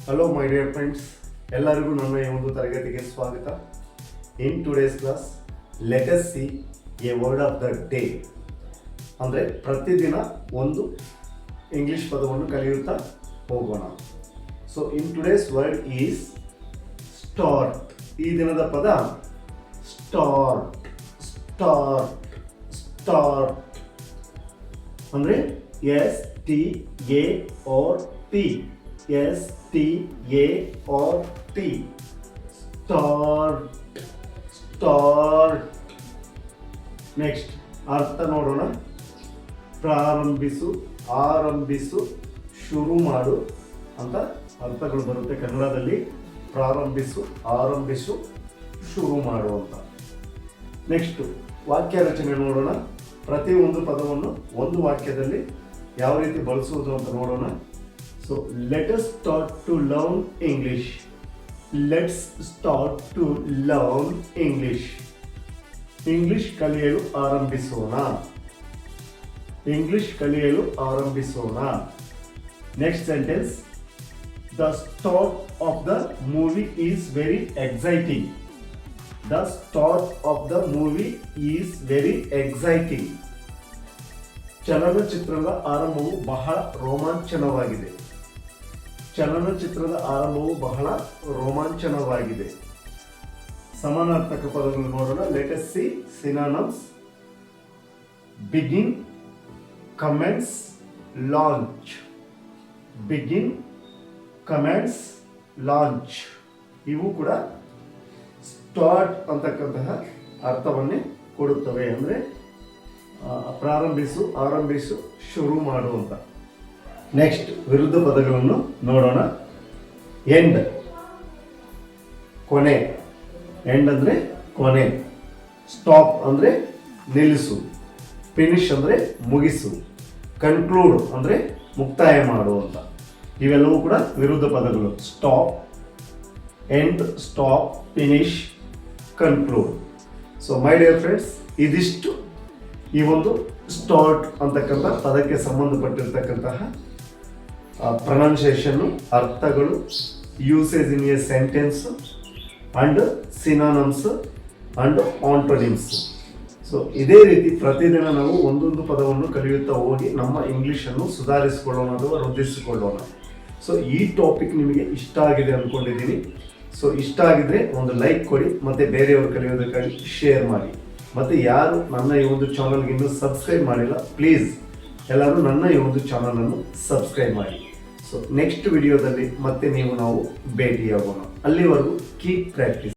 Hello my dear friends, ಎಲ್ಲರಿಗೂ ನನ್ನ ಈ ಒಂದು ತರಗತಿಗೆ ಸ್ವಾಗತ. In today's class, let us see a word of the day. ಅಂದರೆ ಪ್ರತಿದಿನ ಒಂದು ಇಂಗ್ಲಿಷ್ ಪದವನ್ನು ಕಲಿಯುತ್ತಾ ಹೋಗೋಣ. So in today's word is start. ಈ ದಿನದ ಪದ start. ಅಂದರೆ START. ಸ್ಟಾರ್ಟ್. ನೆಕ್ಸ್ಟ್ ಅರ್ಥ ನೋಡೋಣ. ಪ್ರಾರಂಭಿಸು, ಆರಂಭಿಸು, ಶುರು ಮಾಡು ಅಂತ ಅರ್ಥಗಳು ಬರುತ್ತೆ ಕನ್ನಡದಲ್ಲಿ. ಪ್ರಾರಂಭಿಸು, ಆರಂಭಿಸು, ಶುರು ಮಾಡು ಅಂತ. ನೆಕ್ಸ್ಟ್ ವಾಕ್ಯ ರಚನೆ ನೋಡೋಣ. ಪ್ರತಿಯೊಂದು ಪದವನ್ನು ಒಂದು ವಾಕ್ಯದಲ್ಲಿ ಯಾವ ರೀತಿ ಬಳಸುವುದು ಅಂತ ನೋಡೋಣ. So let us start to learn English. Let's start to learn English. English ಕಲಿಯಲು ಆರಂಭಿಸೋಣ. ಇಂಗ್ಲಿಷ್ ಕಲಿಯಲು ಆರಂಭಿಸೋಣ. Next sentence. The start of the movie is very exciting. The start of the movie is very exciting. ಚಲನಚಿತ್ರದ ಆರಂಭವು ಬಹಳ ರೋಮಾಂಚನವಾಗಿದೆ. ಚಲನಚಿತ್ರದ ಆರಂಭವು ಬಹಳ ರೋಮಾಂಚನವಾಗಿದೆ. ಸಮಾನಾರ್ಥಕ ಪದಗಳು ನೋಡೋಣ. Let us see synonyms. Begin, commence, launch. Begin, commence, launch ಇವು ಕೂಡ ಸ್ಟಾರ್ಟ್ ಅಂತಕ್ಕಂತಹ ಅರ್ಥವನ್ನೇ ಕೊಡುತ್ತವೆ. ಅಂದರೆ ಪ್ರಾರಂಭಿಸು, ಆರಂಭಿಸು, ಶುರು ಮಾಡು ಅಂತ. ನೆಕ್ಸ್ಟ್ ವಿರುದ್ಧ ಪದಗಳನ್ನು ನೋಡೋಣ. ಎಂಡ್, ಕೊನೆ. ಎಂಡ್ ಅಂದರೆ ಕೊನೆ. ಸ್ಟಾಪ್ ಅಂದರೆ ನಿಲ್ಲಿಸು. ಫಿನಿಶ್ ಅಂದರೆ ಮುಗಿಸು. ಕನ್ಕ್ಲೂಡ್ ಅಂದರೆ ಮುಕ್ತಾಯ ಮಾಡು ಅಂತ. ಇವೆಲ್ಲವೂ ಕೂಡ ವಿರುದ್ಧ ಪದಗಳು. Stop, end, stop, finish, conclude. So my dear friends, ಇದಿಷ್ಟು ಈ ಒಂದು ಸ್ಟಾರ್ಟ್ ಅಂತಕ್ಕಂಥ ಪದಕ್ಕೆ ಸಂಬಂಧಪಟ್ಟಿರ್ತಕ್ಕಂತಹ ಪ್ರೊನೌನ್ಸಿಯೇಷನ್ನು, ಅರ್ಥಗಳು, usage in a sentence and synonyms and antonyms. So ಇದೇ ರೀತಿ ಪ್ರತಿದಿನ ನಾವು ಒಂದೊಂದು ಪದವನ್ನು ಕಲಿಯುತ್ತಾ ಹೋಗಿ ನಮ್ಮ ಇಂಗ್ಲೀಷನ್ನು ಸುಧಾರಿಸಿಕೊಳ್ಳೋಣ ಅಥವಾ ವೃದ್ಧಿಸಿಕೊಳ್ಳೋಣ. ಸೊ ಈ ಟಾಪಿಕ್ ನಿಮಗೆ ಇಷ್ಟ ಆಗಿದೆ ಅಂದ್ಕೊಂಡಿದ್ದೀನಿ. ಸೊ ಇಷ್ಟ ಆಗಿದ್ರೆ ಒಂದು ಲೈಕ್ ಕೊಡಿ, ಮತ್ತು ಬೇರೆಯವರು ಕಲಿಯೋದಕ್ಕಾಗಿ ಶೇರ್ ಮಾಡಿ. ಮತ್ತು ಯಾರು ನನ್ನ ಈ ಒಂದು ಚಾನಲ್ಗೆ ಇನ್ನೂ ಸಬ್ಸ್ಕ್ರೈಬ್ ಮಾಡಿಲ್ಲ, ಪ್ಲೀಸ್ ಎಲ್ಲರೂ ನನ್ನ ಈ ಒಂದು ಚಾನಲನ್ನು ಸಬ್ಸ್ಕ್ರೈಬ್ ಮಾಡಿ. ಸೊ ನೆಕ್ಸ್ಟ್ ವಿಡಿಯೋದಲ್ಲಿ ಮತ್ತೆ ನಾವು ಭೇಟಿಯಾಗೋಣ. ಅಲ್ಲಿವರೆಗೂ ಕೀಪ್ ಪ್ರಾಕ್ಟೀಸ್.